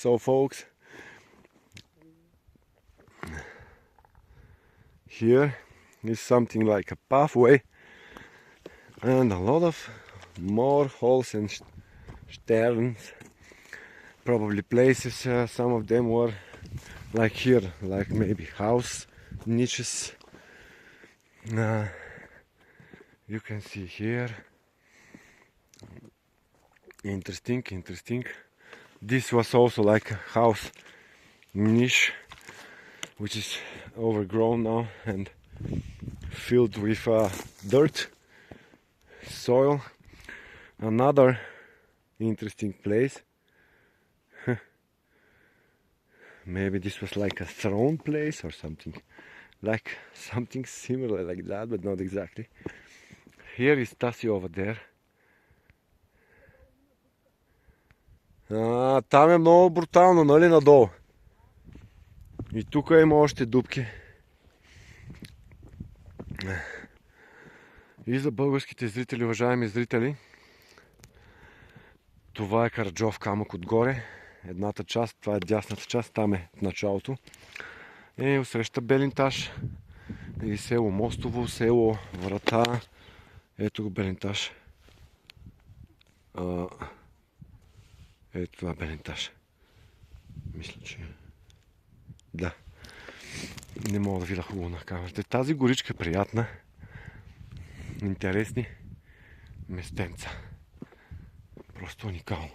So folks, here is something like a pathway and a lot of more holes and sterns, probably places. Some of them were like here, like maybe house niches. You can see here. Interesting. This was also like a house niche, which is overgrown now and filled with dirt, soil. Another interesting place. Maybe this was like a throne place or something, like something similar like that, but not exactly. Here is Tasi over there. Там е много брутално, нали, надолу. И тук има още дупки. И за българските зрители, уважаеми зрители, това е Караджов камък отгоре. Едната част, това е дясната част, там е в началото. И усреща Белинташ. И село Мостово, село Врата. Ето го Белинташ. Ето това е Белинташ. Мисля, че... Да. Не мога да видя хубаво на камерата. Тази горичка е приятна. Интересни местенца. Просто уникално.